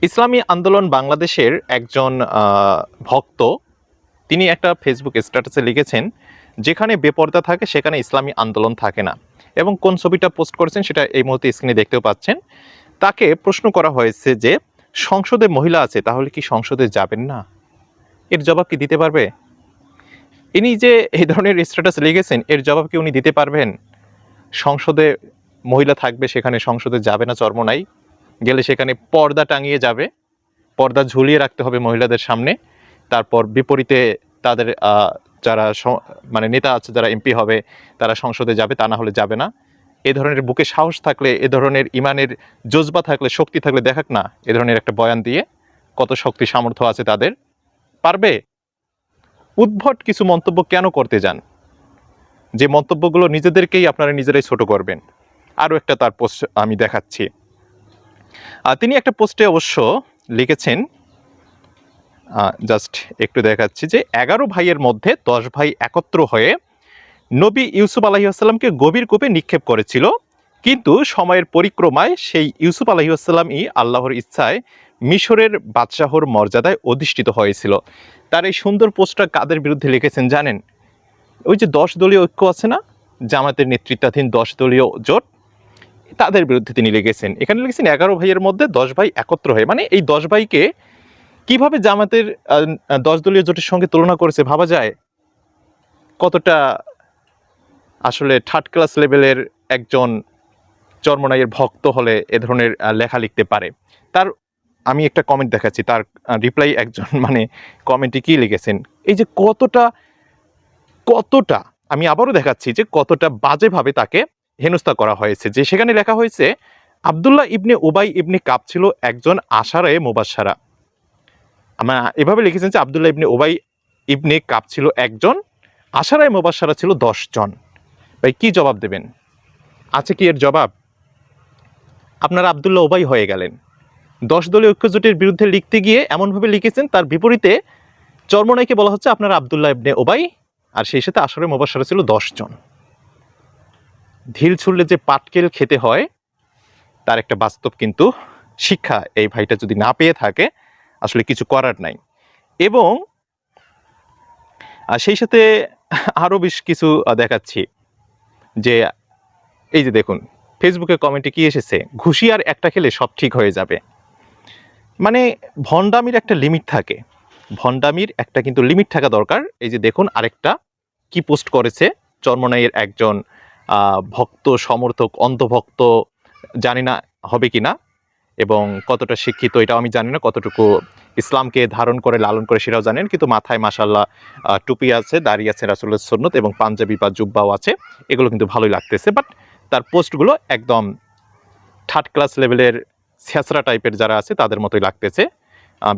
ইসলামী আন্দোলন বাংলাদেশের একজন ভক্ত তিনি একটা ফেসবুক স্ট্যাটাসে লিখেছেন, যেখানে বেপর্দা থাকে সেখানে ইসলামী আন্দোলন থাকে না। এবং কোন ছবিটা পোস্ট করেছেন সেটা এই মুহূর্তে স্ক্রিনে দেখতেও পাচ্ছেন। তাকে প্রশ্ন করা হয়েছে যে সংসদে মহিলা আছে, তাহলে কি সংসদে যাবেন না? এর জবাব কি দিতে পারবে? ইনি যে এই ধরনের স্ট্যাটাস লিখেছেন, এর জবাব কি উনি দিতে পারবেন? সংসদে মহিলা থাকবে, সেখানে সংসদে যাবে না চরমোনাই? গেলে সেখানে পর্দা টাঙিয়ে যাবে, পর্দা ঝুলিয়ে রাখতে হবে মহিলাদের সামনে। তারপর বিপরীতে তাদের যারা মানে নেতা আছে, যারা এমপি হবে, তারা সংসদে যাবে, তা না হলে যাবে না। এ ধরনের বুকে সাহস থাকলে, এ ধরনের ইমানের জজবা থাকলে, শক্তি থাকলে দেখাক না এ ধরনের একটা বয়ান দিয়ে কত শক্তি সামর্থ্য আছে তাদের। পারবে? উদ্ভট কিছু মন্তব্য কেন করতে যান, যে মন্তব্যগুলো নিজেদেরকেই আপনারা নিজেরাই ছোট করবেন? আরও একটা তার পোস্ট আমি দেখাচ্ছি। তিনি একটা পোস্টে অবশ্য লিখেছেন, জাস্ট একটু দেখাচ্ছি, যে 11 ভাইয়ের মধ্যে 10 ভাই একত্র হয়ে নবী ইউসুফ আলাইহিসসালামকে গভীর কূপে নিক্ষেপ করেছিল, কিন্তু সময়ের পরিক্রমায় সেই ইউসুফ আলাইহিসসালামই আল্লাহর ইচ্ছায় মিশরের বাদশাহর মর্যাদায় অধিষ্ঠিত হয়েছিল। তার এই সুন্দর পোস্টটা কাদের বিরুদ্ধে লিখেছেন জানেন? ওই যে 10 দলীয় ঐক্য আছে না, জামাতের নেতৃত্বাধীন 10 দলীয় জোট, তাদের বিরুদ্ধে তিনি লিখেছেন। এখানে লিখেছেন 11 ভাইয়ের মধ্যে 10 ভাই একত্র হয়ে, মানে এই 10 ভাইকে কিভাবে জামাতের 10 দলীয় জোটের সঙ্গে তুলনা করেছে ভাবা যায়? কতটা আসলে থার্ড ক্লাস লেভেলের একজন চরমোনাইয়ের ভক্ত হলে এ ধরনের লেখা লিখতে পারে। তার আমি একটা কমেন্ট দেখাচ্ছি, তার রিপ্লাই একজন মানে কমেন্টে কি লিখেছেন, এই যে কতটা কতটা আমি আবারও দেখাচ্ছি যে কতটা বাজেভাবে তাকে হেনস্থা করা হয়েছে। যে সেখানে লেখা হয়েছে, আব্দুল্লাহ ইবনে উবাই ইবনে কাব ছিল একজন আশারে মুবাশশারা। আমরা এভাবে লিখেছেন যে আব্দুল্লাহ ইবনে উবাই ইবনে কাব ছিল একজন, আশারায়ে মুবাশশারা ছিল 10 জন। ভাই কি জবাব দেবেন? আছে কি এর জবাব? আপনারা আব্দুল্লাহ উবাই হয়ে গেলেন। 10 দলীয় ঐক্যজোটের বিরুদ্ধে লিখতে গিয়ে এমনভাবে লিখেছেন, তার বিপরীতে চরমোনাইকে বলা হচ্ছে আপনারা আব্দুল্লাহ ইবনে উবাই, আর সেই সাথে আশারায়ে মুবাশশারা ছিল 10 জন। ঢিল ছুড়লে যে পাটকেল খেতে হয়, তার একটা বাস্তব কিন্তু শিক্ষা এই ভাইটা যদি না পেয়ে থাকে, আসলে কিছু করার নাই। এবং সেই সাথে আরও বেশ কিছু দেখাচ্ছি, যে এই যে দেখুন ফেসবুকে কমেন্টে কি এসেছে, ঘুষিয়ার একটা খেলে সব ঠিক হয়ে যাবে। মানে ভণ্ডামির একটা লিমিট থাকে, ভণ্ডামির একটা কিন্তু লিমিট থাকা দরকার। এই যে দেখুন আরেকটা কি পোস্ট করেছে চরমোনাইয়ের একজন ভক্ত সমর্থক, অন্ধভক্ত, জানি না হবে কিনা এবং কতটা শিক্ষিত এটাও আমি জানি না, কতটুকু ইসলামকে ধারণ করে লালন করে সেটাও জানেন, কিন্তু মাথায় মাশাআল্লাহ টুপি আছে, দাঁড়িয়ে আছে রাসূলের সুন্নত, এবং পাঞ্জাবি বা জুব্বাও আছে, এগুলো কিন্তু ভালোই লাগতেছে। বাট তার পোস্টগুলো একদম থার্ড ক্লাস লেভেলের ছেঁচড়া টাইপের যারা আছে তাদের মতোই লাগতেছে,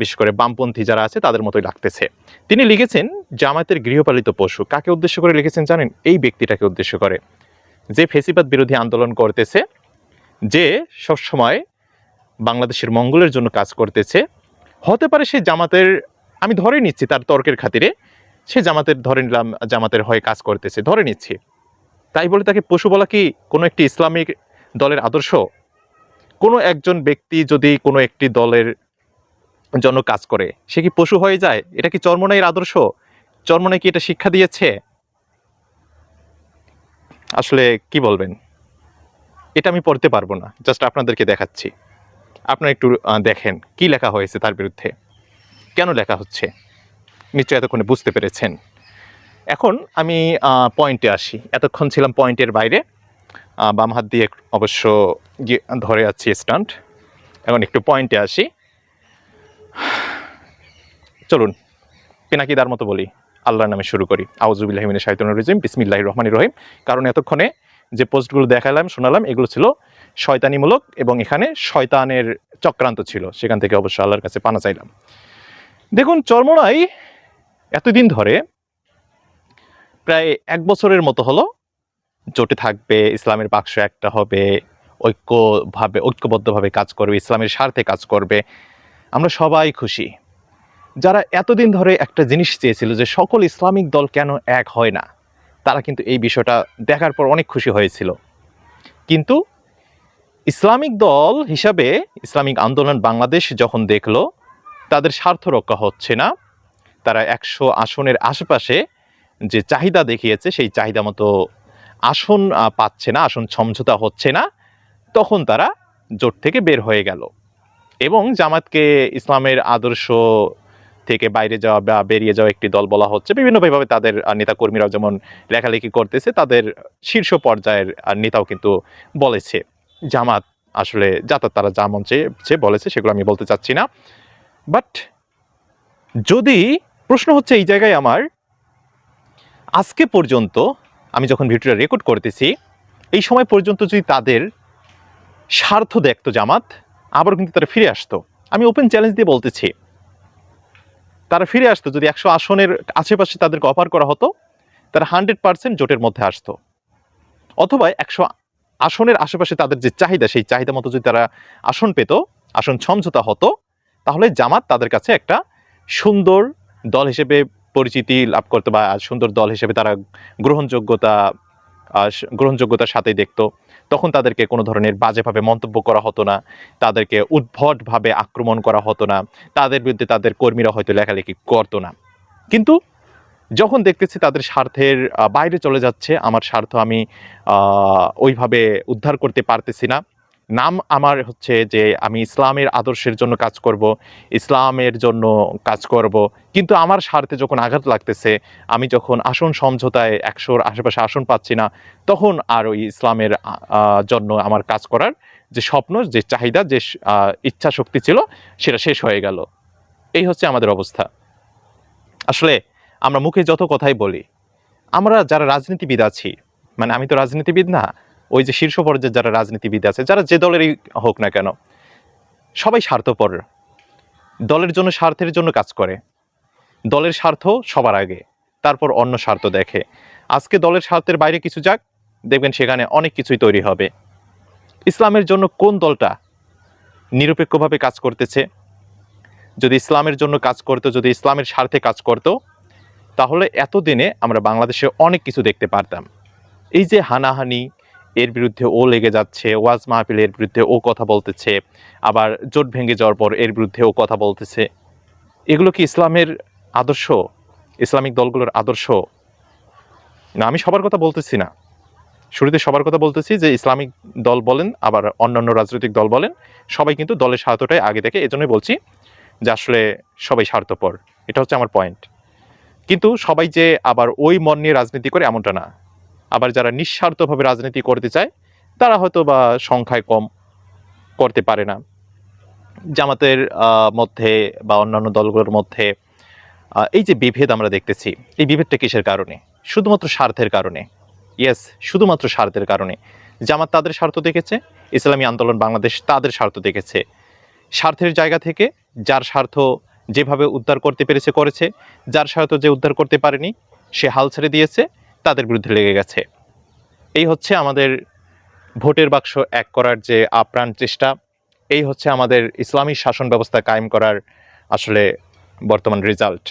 বিশেষ করে বামপন্থী যারা আছে তাদের মতোই লাগতেছে। তিনি লিখেছেন জামায়াতের গৃহপালিত পশু। কাকে উদ্দেশ্য করে লিখেছেন জানেন? এই ব্যক্তিটাকে উদ্দেশ্য করে, যে ফেসিবাদ বিরোধী আন্দোলন করতেছে, যে সবসময় বাংলাদেশের মঙ্গলের জন্য কাজ করতেছে। হতে পারে সে জামাতের, আমি ধরে নিচ্ছি তার তর্কের খাতিরে, সে জামাতের, ধরে নিলাম জামাতের হয়ে কাজ করতেছে, ধরে নিচ্ছি, তাই বলে তাকে পশু বলা কি কোনো একটি ইসলামিক দলের আদর্শ? কোনো একজন ব্যক্তি যদি কোনো একটি দলের জন্য কাজ করে, সে কি পশু হয়ে যায়? এটা কি চরমোনাইয়ের আদর্শ? চরমোনাই কি এটা শিক্ষা দিয়েছে? আসলে কি বলবেন, এটা আমি পড়তে পারবো না, জাস্ট আপনাদেরকে দেখাচ্ছি। আপনারা একটু দেখেন কি লেখা হয়েছে তার বিরুদ্ধে, কেন লেখা হচ্ছে, নিশ্চয়ই এতক্ষণে বুঝতে পেরেছেন। এখন আমি পয়েন্টে আসি। এতক্ষণ ছিলাম পয়েন্টের বাইরে, বাম হাত দিয়ে অবশ্য ধরে আছি স্ট্যান্ড। এখন একটু পয়েন্টে আসি। চলুন পিনাকিদার মতো বলি, আল্লাহর নামে শুরু করি। আউযুবিল্লাহি মিনাশ শাইতানির রাজিম, বিসমিল্লাহির রহমানির রহিম। কারণ এতক্ষণে যে পোস্টগুলো দেখালাম, শোনালাম, এগুলো ছিল শয়তানিমূলক এবং এখানে শয়তানের চক্রান্ত ছিল, সেখান থেকে অবশ্য আল্লাহর কাছে পানা চাইলাম। দেখুন চরমোনাই এতদিন ধরে, প্রায় 1 বছরের মতো হলো জোটে থাকবে, ইসলামের বাক্স একটা হবে, ঐক্যবদ্ধভাবে কাজ করবে, ইসলামের স্বার্থে কাজ করবে, আমরা সবাই খুশি। যারা এতদিন ধরে একটা জিনিস চেয়েছিল যে সকল ইসলামিক দল কেন এক হয় না, তারা কিন্তু এই বিষয়টা দেখার পর অনেক খুশি হয়েছিল। কিন্তু ইসলামিক দল হিসাবে ইসলামিক আন্দোলন বাংলাদেশ যখন দেখলো তাদের স্বার্থ রক্ষা হচ্ছে না, তারা 100 আসনের আশেপাশে যে চাহিদা দেখিয়েছে সেই চাহিদা মতো আসন পাচ্ছে না, আসন সমঝোতা হচ্ছে না, তখন তারা জোট থেকে বের হয়ে গেল এবং জামাতকে ইসলামের আদর্শ থেকে বাইরে যাওয়া বা বেরিয়ে যাওয়া একটি দল বলা হচ্ছে। বিভিন্নভাবে তাদের নেতাকর্মীরাও যেমন লেখালেখি করতেছে, তাদের শীর্ষ পর্যায়ের নেতাও কিন্তু বলেছে জামাত আসলে যাতায়াত, তারা যা মন চেয়ে বলেছে সেগুলো আমি বলতে চাচ্ছি না। বাট যদি প্রশ্ন হচ্ছে এই জায়গায় আমার, আজকে পর্যন্ত আমি যখন ভিডিওটা রেকর্ড করতেছি এই সময় পর্যন্ত যদি তাদের স্বার্থ দেখতো জামাত, আবার কিন্তু তারা ফিরে আসতো। আমি ওপেন চ্যালেঞ্জ দিয়ে বলতেছি, তারা ফিরে আসতো। যদি 100 আসনের আশেপাশে তাদেরকে অফার করা হতো, তারা 100% জোটের মধ্যে আসতো। অথবা 100 আসনের আশেপাশে তাদের যে চাহিদা, সেই চাহিদা মতো যদি তারা আসন পেত, আসন সমঝোতা হতো, তাহলে জামাত তাদের কাছে একটা সুন্দর দল হিসেবে পরিচিতি লাভ করতো বা সুন্দর দল হিসেবে তারা গ্রহণযোগ্যতার সাথেই দেখতো। তখন তাদেরকে কোনো ধরনের বাজেভাবে মন্তব্য করা হতো না, তাদেরকে উদ্ভটভাবে আক্রমণ করা হতো না, তাদের বিরুদ্ধে তাদের কর্মীরা হয়তো লেখালেখি করতো না। কিন্তু যখন দেখতেছি তাদের স্বার্থের বাইরে চলে যাচ্ছে, আমার স্বার্থ আমি ওইভাবে উদ্ধার করতে পারতেছি না। নাম আমার হচ্ছে যে আমি ইসলামের আদর্শের জন্য কাজ করব, ইসলামের জন্য কাজ করব, কিন্তু আমার স্বার্থে যখন আঘাত লাগতেছে, আমি যখন আসন সমঝোতায় 100-র আশেপাশে আসন পাচ্ছি না, তখন আর ওই ইসলামের জন্য আমার কাজ করার যে স্বপ্ন, যে চাহিদা, যে ইচ্ছা শক্তি ছিল, সেটা শেষ হয়ে গেল। এই হচ্ছে আমাদের অবস্থা। আসলে আমরা মুখে যত কথাই বলি, আমরা যারা রাজনীতিবিদ আছি, মানে আমি তো রাজনীতিবিদ না, ওই যে শীর্ষ পর্যায়ে যারা রাজনীতিবিদ আছে, যারা যে দলেরই হোক না কেন, সবাই স্বার্থপর। দলের জন্য, স্বার্থের জন্য কাজ করে। দলের স্বার্থ সবার আগে, তারপর অন্য স্বার্থ দেখে। আজকে দলের স্বার্থের বাইরে কিছু যাক, দেখবেন সেখানে অনেক কিছুই তৈরি হবে। ইসলামের জন্য কোন দলটা নিরপেক্ষভাবে কাজ করতেছে? যদি ইসলামের জন্য কাজ করতো, যদি ইসলামের স্বার্থে কাজ করতো, তাহলে এতদিনে আমরা বাংলাদেশে অনেক কিছু দেখতে পারতাম। এই যে হানাহানি, এর বিরুদ্ধে ও লেগে যাচ্ছে, ওয়াজ মাহফিল এর বিরুদ্ধে ও কথা বলতেছে, আবার জোট ভেঙে যাওয়ার পর এর বিরুদ্ধে ও কথা বলতেছে, এগুলো কি ইসলামের আদর্শ, ইসলামিক দলগুলোর আদর্শ? না, আমি সবার কথা বলতেছি না, শুরুতে সবার কথা বলতেছি যে ইসলামিক দল বলেন, আবার অন্যান্য রাজনৈতিক দল বলেন, সবাই কিন্তু দলের স্বার্থটাই আগে দেখে। এজন্যই বলছি যে আসলে সবাই স্বার্থপর, এটা হচ্ছে আমার পয়েন্ট। কিন্তু সবাই যে আবার ওই মন নিয়ে রাজনীতি করে এমনটা না। আবার যারা নিঃস্বার্থভাবে রাজনীতি করতে চায়, তারা হয়তো বা সংখ্যায় কম, করতে পারে না। জামাতের মধ্যে বা অন্যান্য দলগুলোর মধ্যে এই যে বিভেদ আমরা দেখতেছি, এই বিভেদটা কিসের কারণে? শুধুমাত্র স্বার্থের কারণে। ইয়েস, শুধুমাত্র স্বার্থের কারণে। জামাত তাদের স্বার্থ দেখেছে, ইসলামী আন্দোলন বাংলাদেশ তাদের স্বার্থ দেখেছে। স্বার্থের জায়গা থেকে যার স্বার্থ যেভাবে উদ্ধার করতে পেরেছে করেছে, যার স্বার্থ যে উদ্ধার করতে পারেনি সে হাল ছেড়ে দিয়েছে, তাদের বিরুদ্ধে লেগে গেছে। এই হচ্ছে আমাদের ভোটের বাক্স এক করার যে আপ্রাণ চেষ্টা, এই হচ্ছে আমাদের ইসলামী শাসন ব্যবস্থা কায়েম করার আসলে বর্তমান রেজাল্ট।